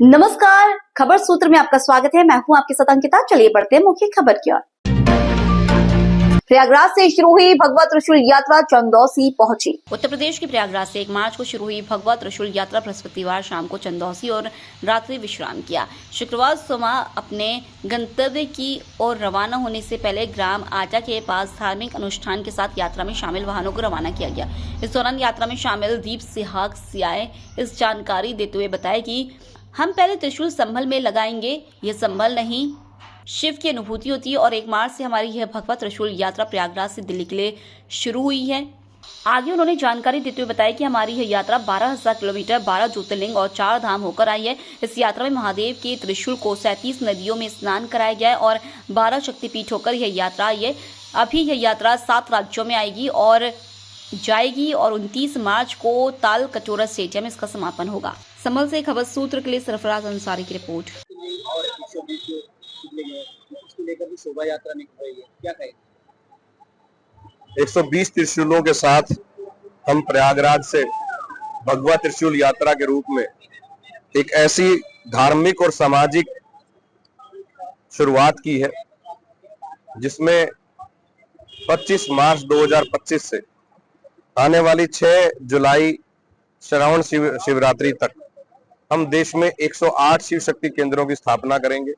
नमस्कार, खबर सूत्र में आपका स्वागत है। मैं हूं आपके साथ अंकिता। चलिए बढ़ते हैं मुख्य खबर की ओर। प्रयागराज से शुरू हुई भगवा त्रिशूल यात्रा चंदौसी पहुंची। उत्तर प्रदेश के प्रयागराज से 1 मार्च को शुरू हुई भगवा त्रिशूल यात्रा बृहस्पतिवार शाम को चंदौसी और रात्रि विश्राम किया। शुक्रवार सुबह अपने गंतव्य की ओर रवाना होने से पहले ग्राम आटा के पास धार्मिक अनुष्ठान के साथ यात्रा में शामिल वाहनों को रवाना किया गया। इस दौरान यात्रा में शामिल दीप सिहाग सियाए इस जानकारी देते हुए बताया कि हम पहले त्रिशूल संभल में लगाएंगे, ये संभल नहीं शिव की अनुभूति होती है और 1 मार्च से हमारी यह भगवा त्रिशूल यात्रा प्रयागराज से दिल्ली के लिए शुरू हुई है। आगे उन्होंने जानकारी देते हुए बताया कि हमारी यह यात्रा 12,000 किलोमीटर 12 ज्योतिर्लिंग और 4 धाम होकर आई है। इस यात्रा में महादेव के त्रिशूल को 37 नदियों में स्नान कराया गया है और 12 शक्तिपीठ होकर यह यात्रा आई है। अभी यह यात्रा 7 राज्यों में आएगी और जाएगी और 29 मार्च को ताल कटोरा स्टेडियम में इसका समापन होगा। संभल से खबर सूत्र के लिए सरफराज अंसारी की रिपोर्ट। और 120 उसको लेकर भी शोभा यात्रा निकल रही है, क्या कहेंगे? 120 त्रिशूलों के साथ हम प्रयागराज से भगवा त्रिशूल यात्रा के रूप में एक ऐसी धार्मिक और सामाजिक शुरुआत की है जिसमें 25 मार्च 2025 से आने वाली 6 जुलाई श्रावण शिवरात्रि तक हम देश में 108 शिव शक्ति केंद्रों की स्थापना करेंगे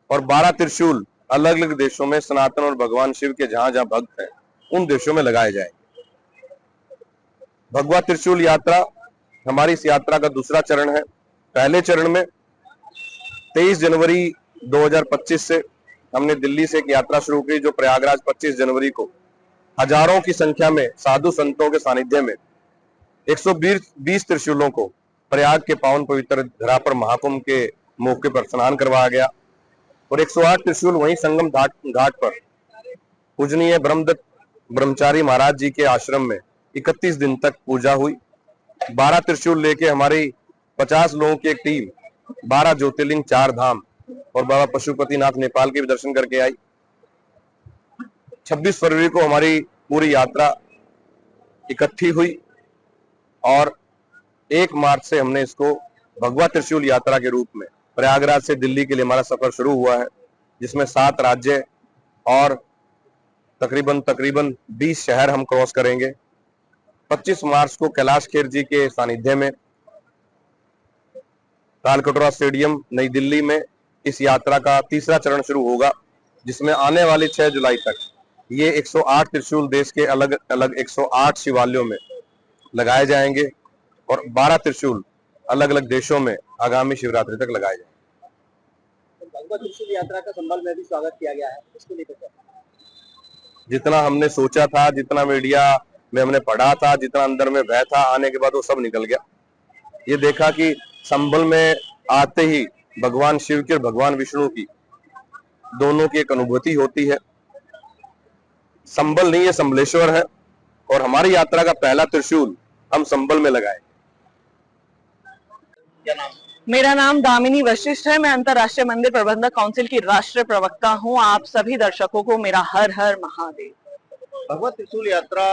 और 12 त्रिशूल अलग अलग देशों में सनातन और भगवान शिव के जहां जहां भक्त हैं उन देशों में लगाए जाएंगे। भगवा त्रिशूल यात्रा हमारी इस यात्रा का दूसरा चरण है। पहले चरण में 23 जनवरी 2025 से हमने दिल्ली से एक यात्रा शुरू की जो प्रयागराज 25 जनवरी को हजारों की संख्या में साधु संतों के सानिध्य में 120 त्रिशूलों को प्रयाग के पावन पवित्र धरा पर महाकुंभ के मौके पर स्नान करवाया गया और 108 त्रिशूल वहीं संगम घाट पर पूजनीय ब्रह्मदत्त ब्रह्मचारी महाराज जी के आश्रम में 31 दिन तक पूजा हुई। 12 त्रिशूल लेके हमारी 50 लोगों की एक टीम 12 ज्योतिर्लिंग 4 धाम और बाबा पशुपतिनाथ नेपाल के भी दर्शन करके आई। 26 फरवरी को हमारी पूरी यात्रा इकट्ठी हुई और 1 मार्च से हमने इसको भगवा त्रिशूल यात्रा के रूप में प्रयागराज से दिल्ली के लिए हमारा सफर शुरू हुआ है जिसमें 7 राज्य और तकरीबन 20 शहर हम क्रॉस करेंगे। 25 मार्च को कैलाश खेर जी के सानिध्य में तालकटोरा स्टेडियम नई दिल्ली में इस यात्रा का तीसरा चरण शुरू होगा जिसमें आने वाली 6 जुलाई तक ये 108 त्रिशूल देश के अलग अलग 108 शिवालयों में लगाए जाएंगे और 12 त्रिशूल अलग अलग देशों में आगामी शिवरात्रि तक लगाए जाएंगे। भगवा त्रिशूल यात्रा का संभल में भी स्वागत किया गया है, इसको लेकर जितना हमने सोचा था, जितना मीडिया में हमने पढ़ा था, जितना अंदर में भय था, आने के बाद वो सब निकल गया। ये देखा कि संभल में आते ही भगवान शिव की और भगवान विष्णु की दोनों की एक अनुभूति होती है। संभल नहीं, ये संभलेश्वर है और हमारी यात्रा का पहला त्रिशूल हम संभल में लगाए। क्या नाम? मेरा नाम दामिनी वशिष्ठ है। मैं अंतर्राष्ट्रीय मंदिर प्रबंधक काउंसिल की राष्ट्रीय प्रवक्ता हूं। आप सभी दर्शकों को मेरा हर हर महादेव। भगवा त्रिशूल यात्रा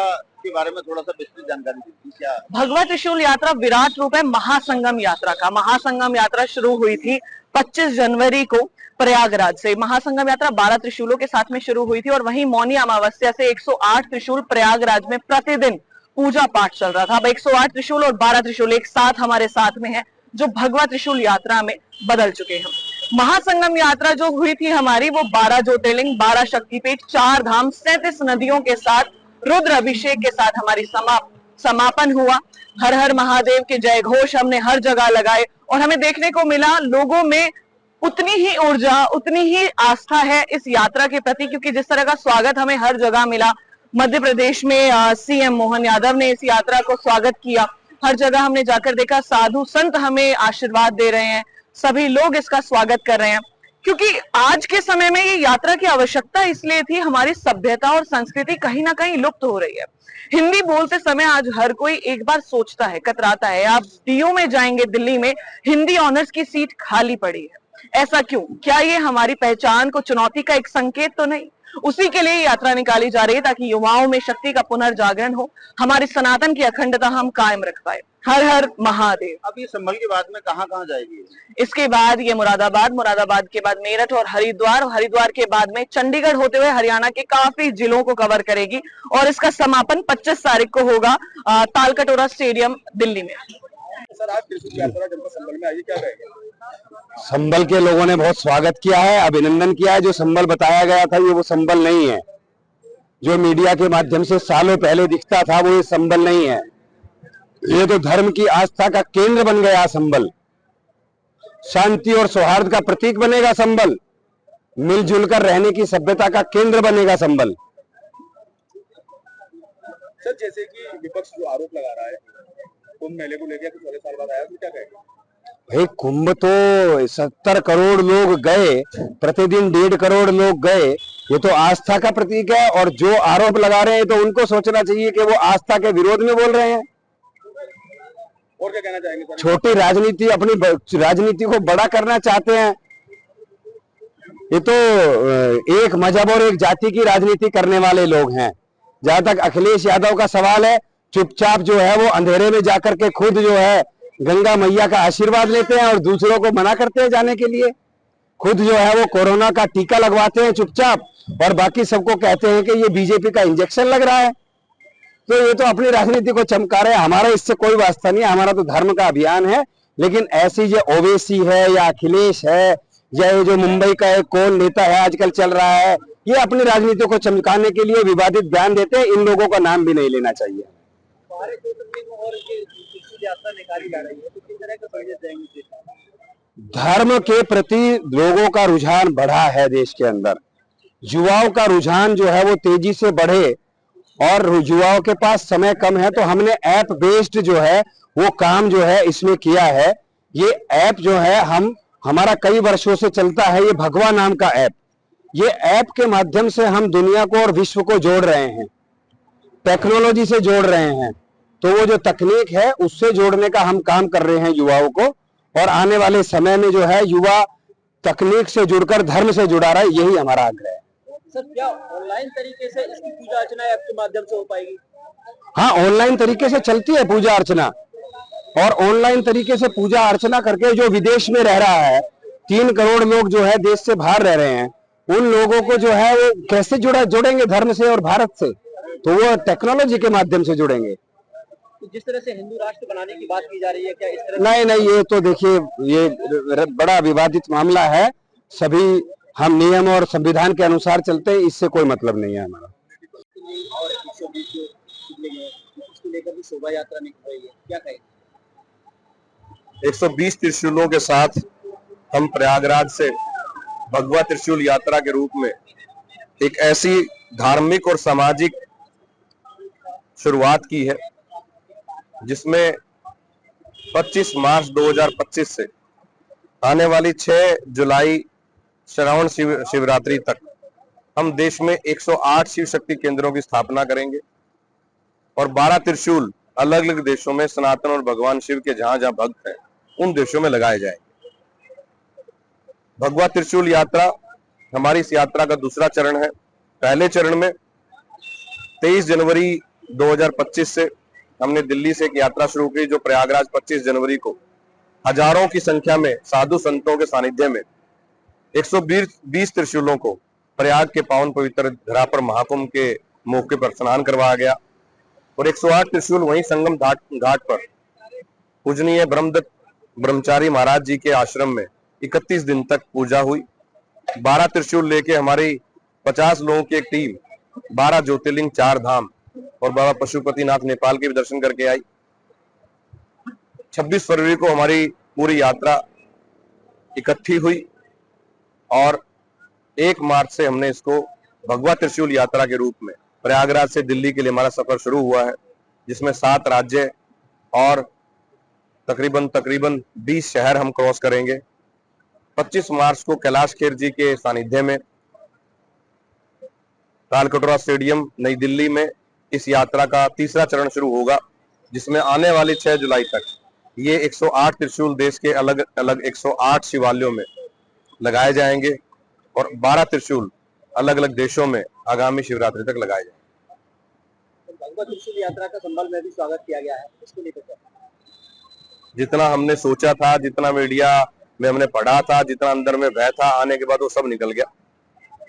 के बारे में थोड़ा सा विस्तृत जानकारी दीजिए। क्या भगवा त्रिशूल यात्रा विराट रूप है महासंगम यात्रा का। महासंगम यात्रा शुरू हुई थी 25 जनवरी को प्रयागराज से। महासंगम यात्रा 12 त्रिशूलों के साथ में शुरू हुई थी और वहीं मौनी अमावस्या से 108 त्रिशूल प्रयागराज में प्रतिदिन पूजा पाठ चल रहा था। अब 108 त्रिशूल और 12 त्रिशूल एक साथ हमारे साथ में है जो भगवा त्रिशूल यात्रा में बदल चुके हैं। महासंगम यात्रा जो हुई थी हमारी वो 12 ज्योतिर्लिंग 12 शक्तिपीठ 4 धाम 37 नदियों के साथ रुद्र अभिषेक के साथ हमारी समापन हुआ। हर हर महादेव के जय घोष हमने हर जगह लगाए और हमें देखने को मिला लोगों में उतनी ही ऊर्जा उतनी ही आस्था है इस यात्रा के प्रति, क्योंकि जिस तरह का स्वागत हमें हर जगह मिला। मध्य प्रदेश में सीएम मोहन यादव ने इस यात्रा को स्वागत किया। हर जगह हमने जाकर देखा साधु संत हमें आशीर्वाद दे रहे हैं, सभी लोग इसका स्वागत कर रहे हैं क्योंकि आज के समय में ये यात्रा की आवश्यकता इसलिए थी, हमारी सभ्यता और संस्कृति कहीं ना कहीं लुप्त हो रही है। हिंदी बोलते समय आज हर कोई एक बार सोचता है, कतराता है। आप डीयू में जाएंगे दिल्ली में, हिंदी ऑनर्स की सीट खाली पड़ी है। ऐसा क्यों? क्या ये हमारी पहचान को चुनौती का एक संकेत तो नहीं? उसी के लिए यात्रा निकाली जा रही है, ताकि युवाओं में शक्ति का पुनर्जागरण हो, हमारी सनातन की अखंडता हम कायम रख पाए। हर हर महादेव। अब ये संभल के बाद में कहाँ कहाँ जाएगी? इसके बाद ये मुरादाबाद के बाद मेरठ और हरिद्वार के बाद में चंडीगढ़ होते हुए हरियाणा के काफी जिलों को कवर करेगी और इसका समापन 25 तारीख को होगा तालकटोरा स्टेडियम दिल्ली में। सर, आज त्रिशूल यात्रा जनपद संभल में आई, क्या कहेंगे? संबल के लोगों ने बहुत स्वागत किया है, अभिनंदन किया है। जो संबल बताया गया था ये वो संबल नहीं है, जो मीडिया के माध्यम से सालों पहले दिखता था वो ये संबल नहीं है। ये तो धर्म की आस्था का केंद्र बन गया संबल, शांति और सौहार्द का प्रतीक बनेगा संबल, मिलजुल कर रहने की सभ्यता का केंद्र बनेगा संबल। सर, जैसे कि विपक्ष जो आरोप लगा रहा है कुंभ मेले को लेकर कुछ 16 साल बाद आया, तो क्या कहेंगे? भाई कुंभ तो 70 करोड़ लोग गए, प्रतिदिन 1.5 करोड़ लोग गए, ये तो आस्था का प्रतीक है। और जो आरोप लगा रहे हैं तो उनको सोचना चाहिए कि वो आस्था के विरोध में बोल रहे हैं। और क्या कहना चाहेंगे सर? छोटी राजनीति, अपनी राजनीति को बड़ा करना चाहते हैं। ये तो एक मजहब और एक जाति की राजनीति करने वाले लोग हैं। जहां तक अखिलेश यादव का सवाल है, चुपचाप जो है वो अंधेरे में जाकर के खुद जो है गंगा मैया का आशीर्वाद लेते हैं और दूसरों को मना करते हैं जाने के लिए। खुद जो है वो कोरोना का टीका लगवाते हैं चुपचाप और बाकी सबको कहते हैं कि ये बीजेपी का इंजेक्शन लग रहा है। तो ये तो अपनी राजनीति को चमका रहे हैं। हमारा इससे कोई वास्ता नहीं है, हमारा तो धर्म का अभियान है। लेकिन ऐसी जो ओवैसी है या अखिलेश है या ये जो मुंबई का एक कौन नेता है आजकल चल रहा है, ये अपनी राजनीति को चमकाने के लिए विवादित बयान देते हैं। इन लोगों का नाम भी नहीं लेना चाहिए। यात्रा निकाली जा रही है, तो किस तरह का संदेश देंगे? धर्म के प्रति लोगों का रुझान बढ़ा है देश के अंदर। युवाओं का रुझान जो है वो तेजी से बढ़े और युवाओं के पास समय कम है, तो हमने ऐप बेस्ड जो है वो काम जो है इसमें किया है। ये ऐप जो है हमारा कई वर्षों से चलता है, ये भगवा नाम का ऐप। ये ऐप के माध्यम से हम दुनिया को और विश्व को जोड़ रहे हैं, टेक्नोलॉजी से जोड़ रहे हैं। तो वो जो तकनीक है उससे जोड़ने का हम काम कर रहे हैं युवाओं को, और आने वाले समय में जो है युवा तकनीक से जुड़कर धर्म से जुड़ा रहा है, यही हमारा आग्रह है। सर, क्या ऑनलाइन तरीके से इसकी पूजा अर्चना ऐप के माध्यम से हो पाएगी? हाँ, ऑनलाइन तरीके से चलती है पूजा अर्चना, और ऑनलाइन तरीके से पूजा अर्चना करके जो विदेश में रह रहा है, 3 करोड़ लोग जो है देश से बाहर रह रहे हैं, उन लोगों को जो है वो कैसे जोड़ेंगे धर्म से और भारत से? तो वो टेक्नोलॉजी के माध्यम से जुड़ेंगे। तो जिस तरह से हिंदू राष्ट्र बनाने की बात की जा रही है, क्या इस तरह? नहीं, ये तो देखिए ये बड़ा विवादित मामला है। सभी हम नियम और संविधान के अनुसार चलते हैं, इससे कोई मतलब नहीं है हमारा। और 120 जो उसको लेकर भी शोभा यात्रा निकल रही है, क्या कहेंगे? 120 त्रिशूलों के साथ हम प्रयागराज से भगवा त्रिशूल यात्रा के रूप में एक ऐसी धार्मिक और सामाजिक शुरुआत की है जिसमें 25 मार्च 2025 से आने वाली 6 जुलाई श्रावण शिवरात्रि तक हम देश में 108 शिव शक्ति केंद्रों की स्थापना करेंगे और 12 त्रिशूल अलग अलग देशों में सनातन और भगवान शिव के जहां जहां भक्त हैं उन देशों में लगाए जाएंगे। भगवा त्रिशूल यात्रा हमारी इस यात्रा का दूसरा चरण है। पहले चरण में 23 जनवरी 2025 से हमने दिल्ली से एक यात्रा शुरू की, जो प्रयागराज 25 जनवरी को हजारों की संख्या में साधु संतों के सानिध्य में 120 त्रिशूलों को प्रयाग के पावन पवित्र धरा पर महाकुंभ के मौके पर स्नान करवाया गया और 108 त्रिशूल वहीं संगम घाट पर पूजनीय ब्रह्मदत्त ब्रह्मचारी महाराज जी के आश्रम में 31 दिन तक पूजा हुई। 12 त्रिशूल लेके हमारी 50 लोगों की एक टीम 12 ज्योतिर्लिंग 4 धाम और बाबा पशुपतिनाथ नेपाल के भी दर्शन करके आई। 26 फरवरी को हमारी पूरी यात्रा इकट्ठी हुई और 1 मार्च से हमने इसको भगवा त्रिशूल यात्रा के रूप में प्रयागराज से दिल्ली के लिए हमारा सफर शुरू हुआ है, जिसमें 7 राज्य और तकरीबन 20 शहर हम क्रॉस करेंगे। 25 मार्च को कैलाश खेर जी के सानिध्य में तालकटोरा स्टेडियम नई दिल्ली में इस यात्रा का तीसरा चरण शुरू होगा, जिसमें आने वाली 6 जुलाई तक ये 108 त्रिशूल देश के अलग अलग 108 शिवालयों में लगाए जाएंगे और 12 त्रिशूल अलग अलग देशों में आगामी शिवरात्रि तक लगाए जाएंगे। भगवत त्रिशूल यात्रा का संबल में भी स्वागत किया गया है, इसको लेकर क्या? जितना हमने सोचा था, जितना मीडिया में हमने पढ़ा था, जितना अंदर में भय था, आने के बाद वो सब निकल गया।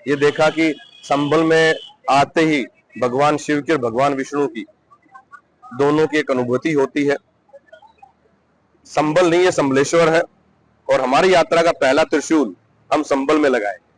ये देखा कि संबल में आते ही भगवान शिव की और भगवान विष्णु की दोनों की एक अनुभूति होती है। संबल नहीं, ये संबलेश्वर है और हमारी यात्रा का पहला त्रिशूल हम संबल में लगाएंगे।